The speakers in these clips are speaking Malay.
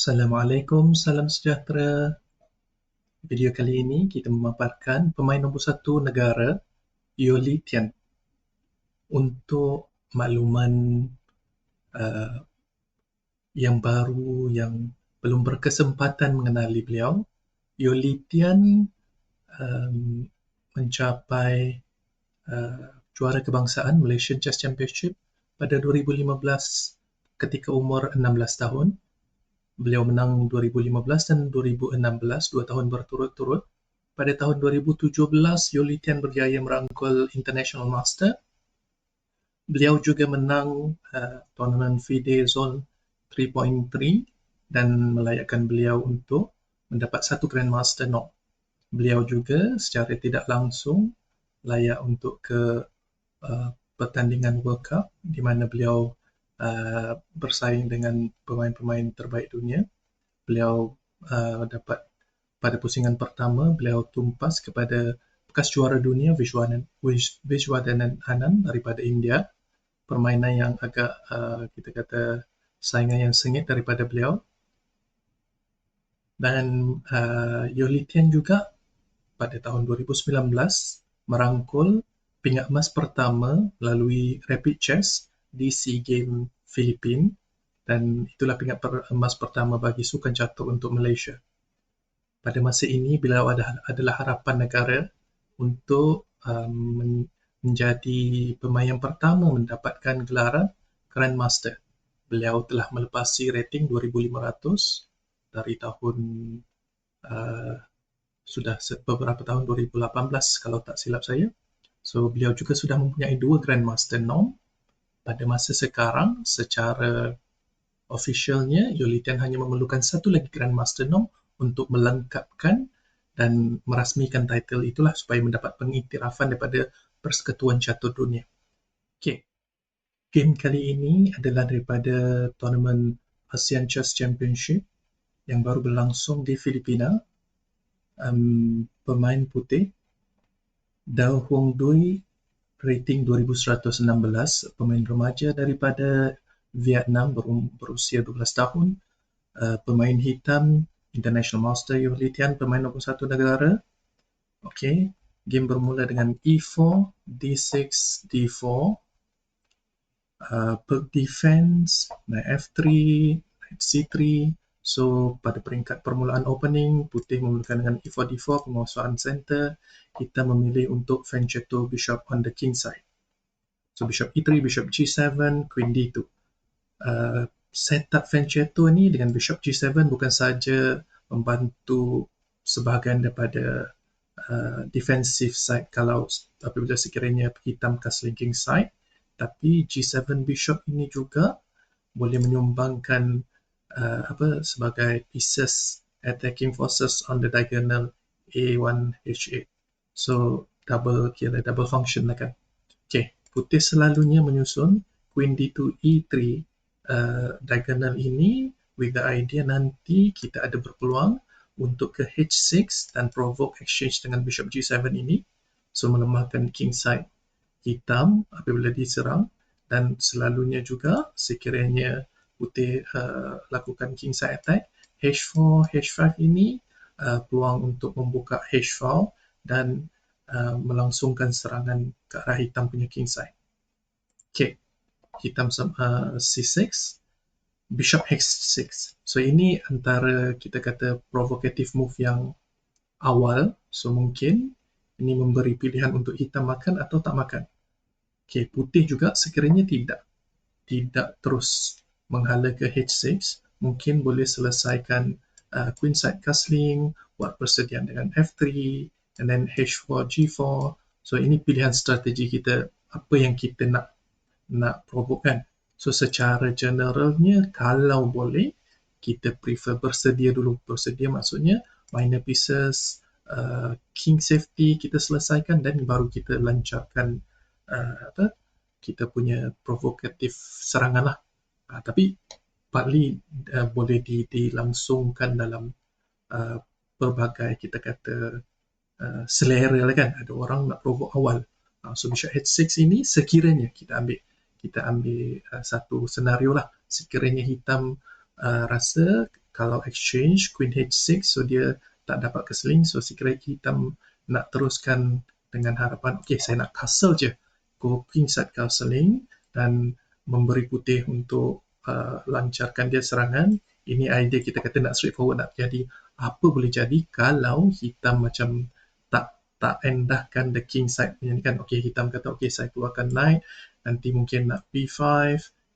Assalamualaikum, salam sejahtera. Video kali ini kita memaparkan pemain nombor satu negara, Yeo Lee Tian. Untuk makluman uh, yang baru yang belum berkesempatan mengenali beliau, Yeo Lee Tian um, mencapai juara kebangsaan Malaysian Chess Championship pada 2015 ketika umur 16 tahun. Beliau menang 2015 dan 2016, 2 tahun berturut-turut. Pada tahun 2017, Yeo Lee Tian berjaya merangkul International Master. Beliau juga menang tournament FIDE Zone 3.3 dan melayakkan beliau untuk mendapat satu Grandmaster knock. Beliau juga secara tidak langsung layak untuk ke pertandingan World Cup di mana beliau bersaing dengan pemain-pemain terbaik dunia. Beliau dapat pada pusingan pertama, beliau tumpas kepada bekas juara dunia Vishwadhanan Anand daripada India. Permainan yang agak kita kata saingan yang sengit daripada beliau. Dan Yeo Lee Tian juga pada tahun 2019 merangkul pingat emas pertama melalui Rapid Chess di SEA Games Filipina, dan itulah pingat emas pertama bagi sukan catur untuk Malaysia. Pada masa ini, beliau adalah harapan negara untuk menjadi pemain yang pertama mendapatkan gelaran Grandmaster. Beliau telah melepasi rating 2,500 dari tahun sudah beberapa tahun, 2018 kalau tak silap saya. So, beliau juga sudah mempunyai 2 Grandmaster nom. Pada masa sekarang, secara officialnya, Yeo Lee Tian hanya memerlukan satu lagi Grandmaster nom untuk melengkapkan dan merasmikan title itulah supaya mendapat pengiktirafan daripada Persekutuan Catur Dunia. Okey. Game kali ini adalah daripada tournament ASEAN Chess Championship yang baru berlangsung di Filipina. Pemain putih Dao Huong Dui, rating 2116, pemain remaja daripada Vietnam berusia 12 tahun. Pemain hitam International Master Yeo Lee Tian, pemain nombor satu negara. Okey, game bermula dengan E4, D6, D4, Perk Defense, Knight F3, Knight C3. So, pada peringkat permulaan opening, putih memulakan dengan E4, D4, penguasaan center. Kita memilih untuk Fancheto Bishop on the king side. So, Bishop E3, Bishop G7, Queen D2. Setup Fancheto ni dengan Bishop G7 bukan saja membantu sebahagian daripada defensive side kalau apabila sekiranya hitam ke slinking side, tapi G7 Bishop ini juga boleh menyumbangkan sebagai pieces attacking forces on the diagonal A1 H8. So double function lah kan. Okay, putih selalunya menyusun Queen D2 E3 diagonal ini with the idea nanti kita ada berpeluang untuk ke H6 dan provoke exchange dengan Bishop G7 ini. So melemahkan king side hitam apabila diserang, dan selalunya juga sekiranya putih lakukan king side attack, H4, H5 ini peluang untuk membuka H4 dan melangsungkan serangan ke arah hitam punya king side. Okay, hitam C6, Bishop H6. So ini antara kita kata provocative move yang awal. So mungkin ini memberi pilihan untuk hitam makan atau tak makan. Okay, putih juga sekiranya tidak terus menghala ke H6, mungkin boleh selesaikan queen side castling, buat persediaan dengan F3, and then H4, G4. So ini pilihan strategi kita, apa yang kita nak provoke kan. So secara generalnya, kalau boleh, kita prefer bersedia dulu. Bersedia maksudnya minor pieces, king safety kita selesaikan dan baru kita lancarkan kita punya provocative serangan lah. Tapi partly boleh dilangsungkan dalam berbagai kita kata selera lah kan. Ada orang nak provoke awal. So Bishop H6 ini sekiranya kita ambil satu senario lah. Sekiranya hitam rasa kalau exchange Queen H6, so dia tak dapat keseling, so sekiranya hitam nak teruskan dengan harapan, okey saya nak castle je, go kingside castling dan memberi putih untuk lancarkan dia serangan. Ini idea kita kata nak straightforward nak jadi. Apa boleh jadi kalau hitam macam tak endahkan the king side punya ni kan. Okey, hitam kata okey saya keluarkan knight, nanti mungkin nak b5,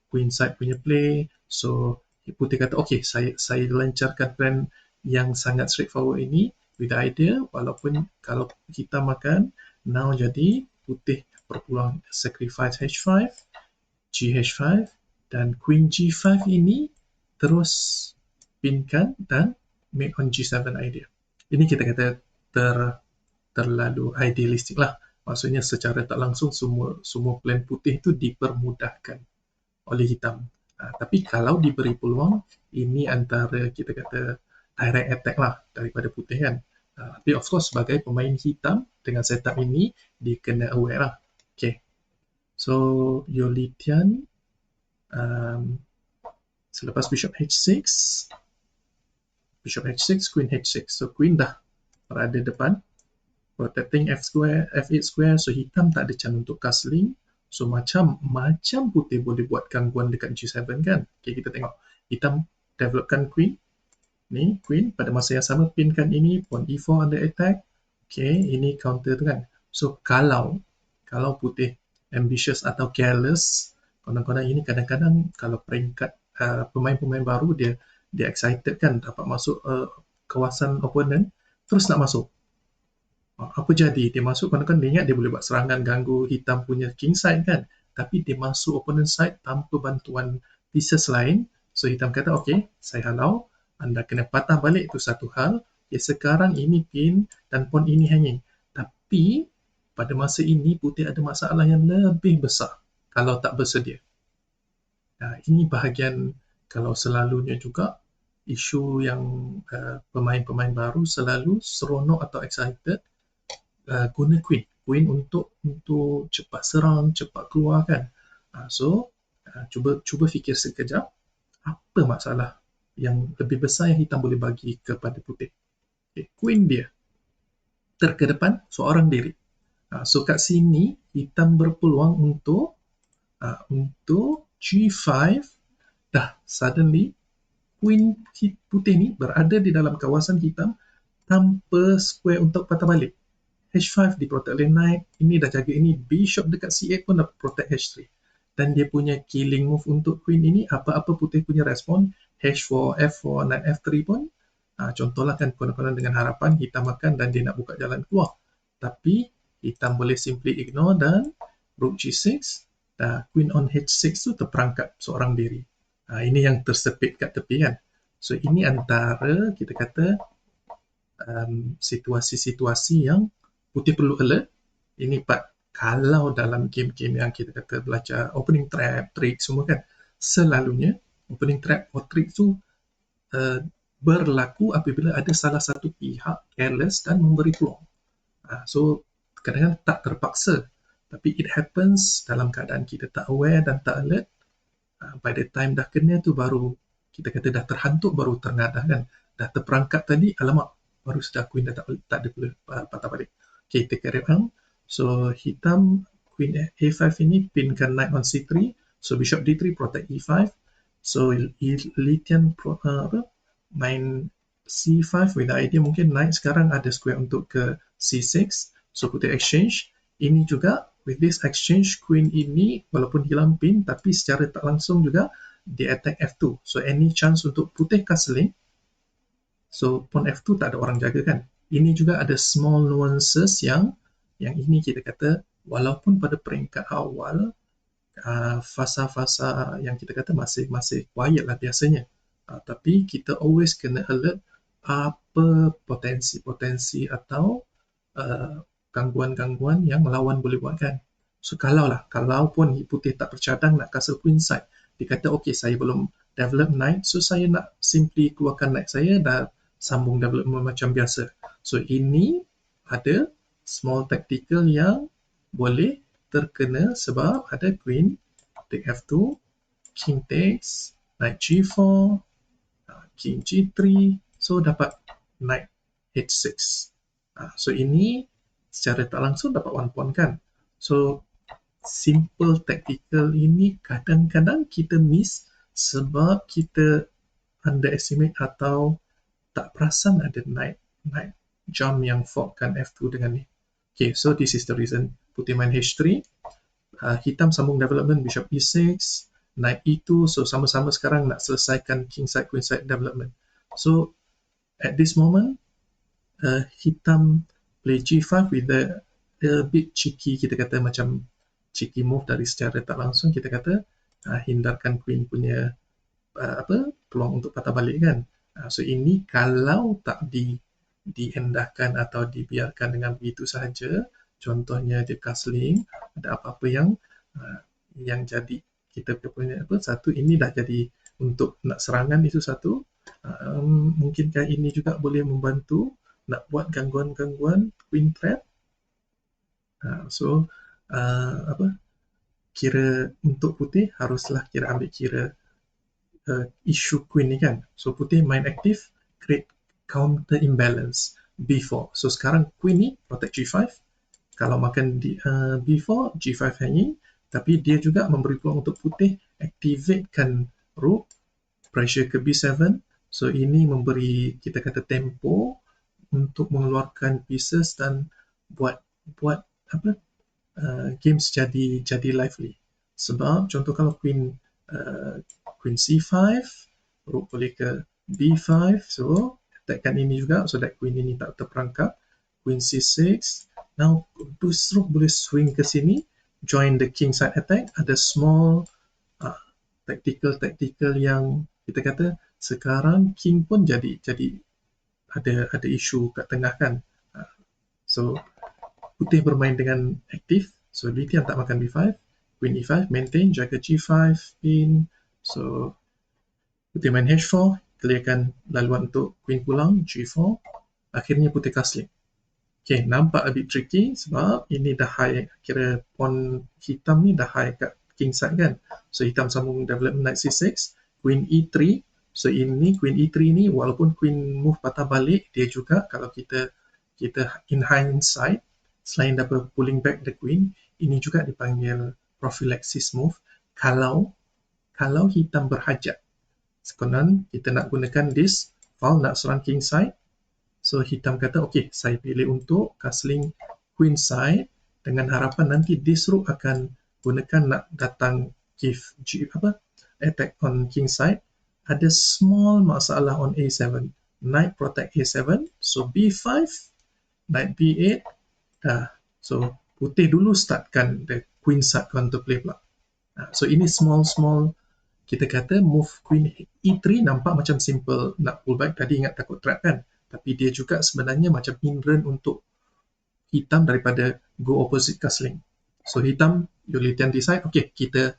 queen side punya play. So putih kata okey saya lancarkan plan yang sangat straightforward ini with the idea, walaupun kalau hitam makan, now jadi putih berpeluang sacrifice h5, gh5 dan queen g5 ini terus pinkan dan mate on g7 idea. Ini kita kata terlalu idealistik lah. Maksudnya secara tak langsung semua plan putih itu dipermudahkan oleh hitam. Tapi kalau diberi peluang, ini antara kita kata direct attack lah daripada putih kan. Tapi of course sebagai pemain hitam dengan setup ini, dia kena aware lah. Okay. So Yolitian selepas bishop h6, queen h6. So queen dah berada depan, protecting f8 square. So hitam tak ada chance untuk castling. So macam putih boleh buat gangguan dekat g7 kan. Okay, kita tengok hitam developkan queen. Ni queen, pada masa yang sama pinkan ini, pawn e4 under attack. Okay, ini counter tu kan. So kalau putih ambitious atau careless, kadang-kadang ini kadang-kadang kalau peringkat pemain-pemain baru dia excited kan dapat masuk kawasan opponent, terus nak masuk. Apa jadi? Dia masuk, kadang-kadang dia ingat dia boleh buat serangan ganggu hitam punya king side kan. Tapi dia masuk opponent side tanpa bantuan pieces lain. So hitam kata, okay, saya halau. Anda kena patah balik, itu satu hal. Okay, sekarang ini pin dan pawn ini hanging. Tapi pada masa ini putih ada masalah yang lebih besar kalau tak bersedia. Ini bahagian kalau selalunya juga isu yang pemain-pemain baru selalu seronok atau excited guna queen untuk cepat serang, cepat keluar kan. So cuba fikir sekejap, apa masalah yang lebih besar yang hitam boleh bagi kepada putih. Okay, queen dia terkedepan seorang diri. So kat sini hitam berpeluang untuk g5. Dah suddenly queen putih ni berada di dalam kawasan hitam tanpa square untuk patah balik. h5 diprotect oleh knight, ini dah jaga ini, bishop dekat c8 pun dah protect h3. Dan dia punya killing move untuk queen ini, apa-apa putih punya respon, h4, f4, knight f3 pun, contohlah kan kadang-kadang dengan harapan hitam makan dan dia nak buka jalan keluar. Tapi hitam boleh simply ignore dan rook g6, queen on h6 tu terperangkap seorang diri. Ini yang tersepit kat tepi kan. So ini antara kita kata situasi-situasi yang putih perlu alert. Ini part kalau dalam game-game yang kita kata belajar opening trap, trick semua kan, selalunya opening trap or trick tu berlaku apabila ada salah satu pihak careless dan memberi peluang. So kadang-kadang tak terpaksa, tapi it happens dalam keadaan kita tak aware dan tak alert. By the time dah kena tu baru kita kata dah terhantuk, baru tengadah kan, dah terperangkap tadi, alamak, baru sudah queen dah tak ada patah balik. Okay, kita carry on. So hitam queen a5 ini pinkan knight on c3, so bishop d3 protect e5. So Litian main c5 with the idea mungkin knight sekarang ada square untuk ke c6, so putih exchange. Ini juga with this exchange, queen ini walaupun hilang pin tapi secara tak langsung juga dia attack f2, so any chance untuk putih castling. So pawn f2 tak ada orang jaga kan. Ini juga ada small nuances yang ini kita kata walaupun pada peringkat awal fasa-fasa yang kita kata masih quiet lah biasanya, tapi kita always kena alert apa potensi atau gangguan-gangguan yang lawan boleh buat kan. So kalaupun putih tak bercadang nak castle queen side, dia kata okay saya belum develop knight, so saya nak simply keluarkan knight saya dan sambung development macam biasa. So ini ada small tactical yang boleh terkena sebab ada queen take f2, king takes, knight g4, king G3, so dapat knight H6. So ini secara tak langsung dapat 1 pawn kan. So simple tactical ini kadang-kadang kita miss sebab kita underestimate atau tak perasan ada knight jump yang forkkan F2 dengan ni. Okay, so this is the reason putih main H3, hitam sambung development bishop E6, knight E2, so sama-sama sekarang nak selesaikan king side queen side development. So at this moment, hitam play G5 with a bit cheeky, kita kata macam cheeky move dari secara tak langsung, kita kata hindarkan queen punya peluang untuk patah balik kan. So ini kalau tak diendahkan atau dibiarkan dengan begitu sahaja, contohnya dia castling, ada apa-apa yang jadi kita punya satu ini dah jadi untuk nak serangan itu satu, mungkinkah ini juga boleh membantu nak buat gangguan-gangguan queen trap. So kira untuk putih haruslah kira ambil kira isu queen ni kan. So putih main aktif, create counter imbalance B4. So sekarang queen ni protect G5, kalau makan B4, G5 hanging, tapi dia juga memberi peluang untuk putih activatekan rook, pressure ke B7. So ini memberi kita kata tempo untuk mengeluarkan pieces dan buat games jadi lively. Sebab contoh kalau queen C5, rook boleh ke B5, so attackkan ini juga, so that queen ini tak terperangkap. Queen C6, now this rook boleh swing ke sini, join the king side attack. Ada small tactical yang kita kata sekarang king pun jadi ada isu kat tengah kan. So putih bermain dengan aktif, so Litian tak makan B5, queen E5, maintain, jaga G5 in, so putih main H4, clearkan laluan untuk queen pulang, G4, akhirnya putih castling. Okay, nampak a bit tricky sebab ini dah high, kira pawn hitam ni dah high kat king side kan. So hitam sambung development knight C6, queen E3, so ini queen E3 ni walaupun queen move patah balik, dia juga kalau kita in hindsight, selain dapat pulling back the queen, ini juga dipanggil prophylaxis move kalau hitam berhajat. Sekarang kita nak gunakan this file nak serang king side, so hitam kata okay, saya pilih untuk castling queen side dengan harapan nanti this rook akan gunakan nak datang give attack on king side. Ada small masalah on A7, knight protect A7, so B5, knight B8, so putih dulu startkan the queen side counterplay pula. So ini small kita kata move queen E3 nampak macam simple nak pull back, tadi ingat takut trap kan, tapi dia juga sebenarnya macam hindrance untuk hitam daripada go opposite castling. So hitam, Litian decide, okay, kita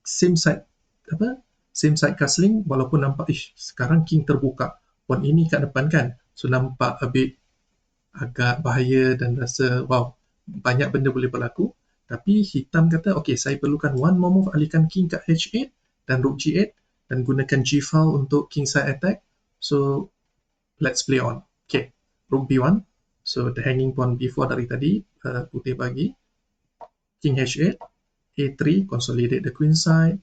same side castling, walaupun nampak sekarang king terbuka, pawn ini kat depan kan, so nampak a bit agak bahaya dan rasa wow, banyak benda boleh berlaku. Tapi hitam kata, okay, saya perlukan one more move, alihkan king kat H8 dan rook G8 dan gunakan G-file untuk king side attack. So let's play on. Okay, rook B1, so the hanging pawn B4 dari tadi, putih bagi king H8, A3, consolidate the queen side,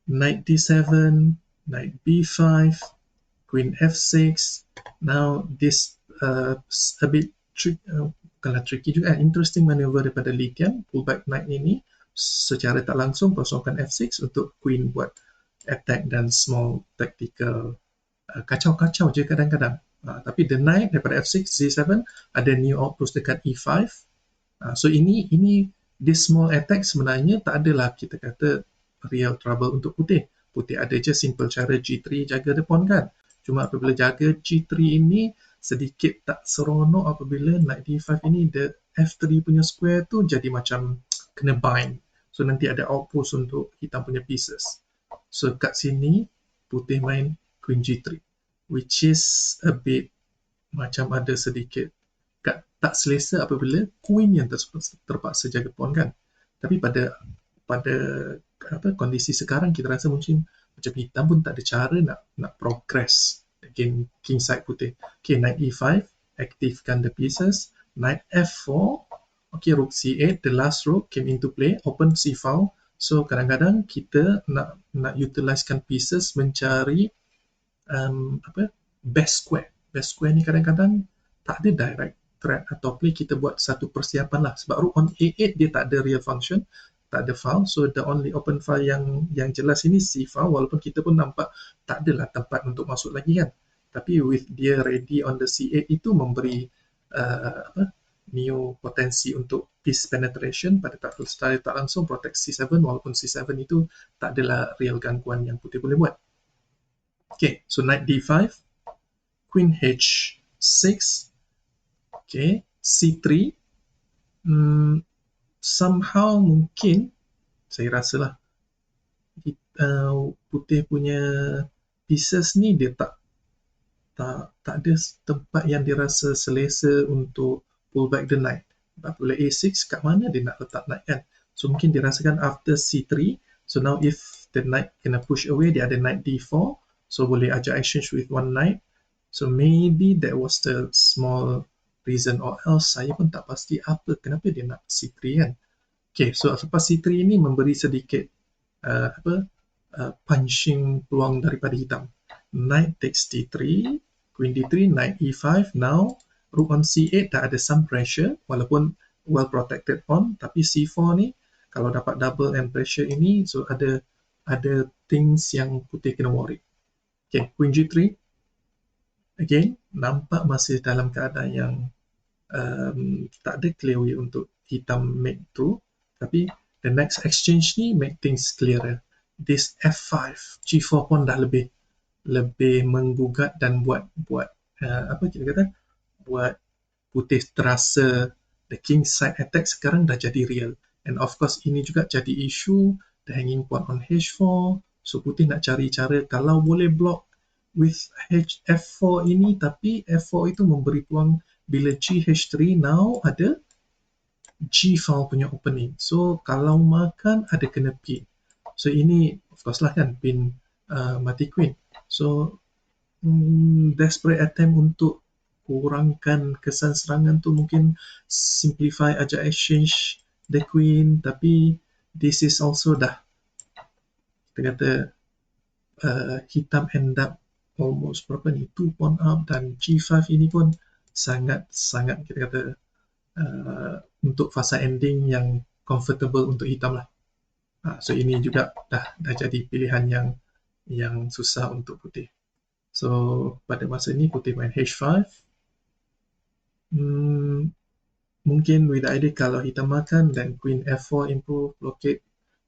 knight D7, knight B5, queen F6. Now this a bit tricky juga, interesting maneuver daripada Litian, pullback knight ini secara tak langsung kosongkan F6 untuk queen buat attack dan small tactical kacau-kacau je kadang-kadang. Tapi the knight daripada F6, Z7 ada new outpost dekat E5. So ini this small attack sebenarnya tak adalah kita kata real trouble untuk putih. Putih ada je simple cara G3 jaga the pawn kan. Cuma apabila jaga G3 ini sedikit tak seronok apabila knight D5 ini the F3 punya square tu jadi macam kena bind. So nanti ada outpost untuk hitam punya pieces. So kat sini putih main queen G3, which is a bit macam ada sedikit tak selesa apabila queen yang terpaksa jaga pawn kan. Tapi pada kondisi sekarang kita rasa mungkin Macam hitam pun tak ada cara nak progress again king side putih. Okay, knight e5, aktifkan the pieces. Knight f4, okay, rook c8, the last rook came into play, open c file. So kadang-kadang kita nak utilisekan pieces mencari best square. Best square ni kadang-kadang tak ada direct threat atau play, kita buat satu persiapan lah. Sebab rook on a8 dia tak ada real function, tak ada file. So the only open file yang jelas ini C file, walaupun kita pun nampak tak adalah tempat untuk masuk lagi kan. Tapi with dia ready on the C8 itu memberi new potensi untuk piece penetration pada secara tak langsung protect C7, walaupun C7 itu tak adalah real gangguan yang putih boleh buat. Okay, so knight d5, queen h6, okay, c3. Somehow mungkin saya rasalah putih punya pieces ni dia tak ada tempat yang dia rasa selesa untuk pull back the knight. Bila a6, kat mana dia nak letak knight kan? So mungkin dia rasakan after c3, so now if the knight kena push away, dia ada knight d4, so boleh ajak exchange with one knight. So maybe that was the small reason, or else saya pun tak pasti kenapa dia nak c3 kan. Okay, so lepas c3 ni memberi sedikit punching peluang daripada hitam. Knight takes d3, queen d3, knight e5. Now rook on c8 dah ada some pressure, walaupun well protected pawn, tapi c4 ni kalau dapat double and pressure ini, so ada things yang putih kena worry. Okay, queen g3. Again, nampak masih dalam keadaan yang tak ada clear way untuk hitam make through, tapi the next exchange ni make things clearer. This f5, g4 pun dah lebih menggugat dan buat putih terasa the king side attack sekarang dah jadi real. And of course ini juga jadi isu the hanging pawn on h4. So putih nak cari cara kalau boleh block with f4 ini, tapi f4 itu memberi peluang bila g h3 now ada g file punya opening. So kalau makan ada kena pin. So ini of course lah kan pin mati queen. So desperate attempt untuk kurangkan kesan serangan tu, mungkin simplify aja exchange the queen, tapi this is also dah kita kata hitam end up almost 2 pawn up, dan g5 ini pun sangat kita kata untuk fasa ending yang comfortable untuk hitam lah. So ini juga dah jadi pilihan yang susah untuk putih. So pada masa ini putih main h5. Mungkin with the idea kalau hitam makan dan queen f4 improve,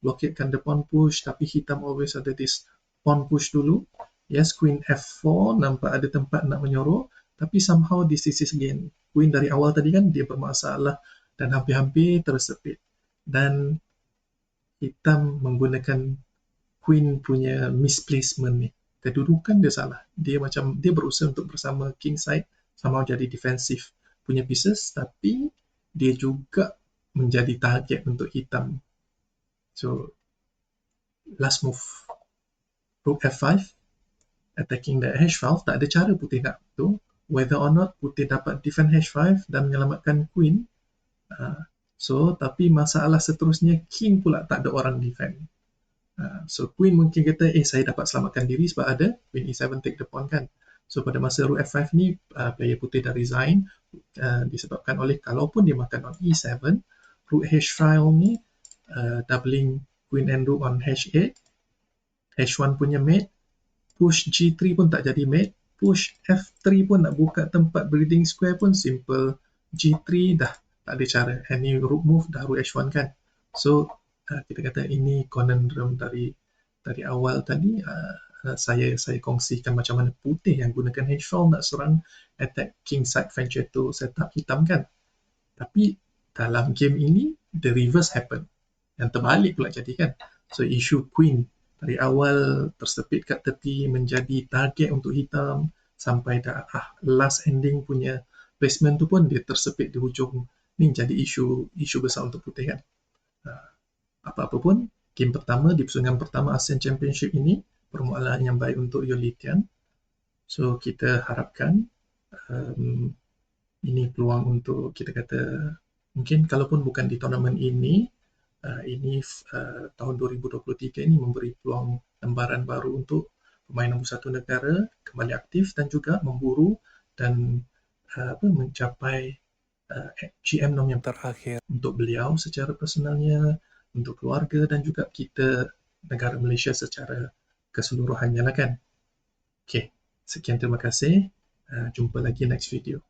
blockadekan the pawn push, tapi hitam always ada this pawn push dulu. Yes, queen f4 nampak ada tempat nak menyorok, tapi somehow this is again queen dari awal tadi kan dia bermasalah dan hampir-hampir tersepit, dan hitam menggunakan queen punya misplacement ni. Kedudukan dia salah. Dia berusaha untuk bersama king side, sama jadi defensif punya pieces, tapi dia juga menjadi target untuk hitam. So last move rook f5, attacking the h5. Tak ada cara putih nak tu, whether or not putih dapat defend h5 dan menyelamatkan queen. So tapi masalah seterusnya king pula tak ada orang defend. So queen mungkin kata saya dapat selamatkan diri sebab ada queen e7 take the pawn kan. So pada masa rook f5 ni player putih dah resign disebabkan oleh kalaupun dia makan on e7, rook h5 ni doubling queen and rook on h8, h1 punya mate, push g3 pun tak jadi mate, push f3 pun nak buka tempat breathing square pun simple, g3 dah tak ada cara, any rook move dah rook h1 kan. So kita kata ini conundrum dari awal tadi. Saya kongsikan macam mana putih yang gunakan h4 nak serang attack king side Fianchetto setup hitam kan. Tapi dalam game ini the reverse happen, yang terbalik pula jadi kan. So isu queen dari awal tersepit kat tepi menjadi target untuk hitam, sampai dah last ending punya placement tu pun dia tersepit di hujung. Ni jadi isu besar untuk putih kan. Apa-apa pun game pertama di persaingan pertama ASEAN Championship ini permulaan yang baik untuk Yolitian. So kita harapkan ini peluang untuk kita kata mungkin kalaupun bukan di tournament ini, tahun 2023 ini memberi peluang lembaran baru untuk pemain nombor satu negara kembali aktif dan juga memburu dan mencapai GM nom yang terakhir untuk beliau secara personalnya, untuk keluarga dan juga kita negara Malaysia secara keseluruhannya lah kan. Okay, sekian terima kasih. Jumpa lagi next video.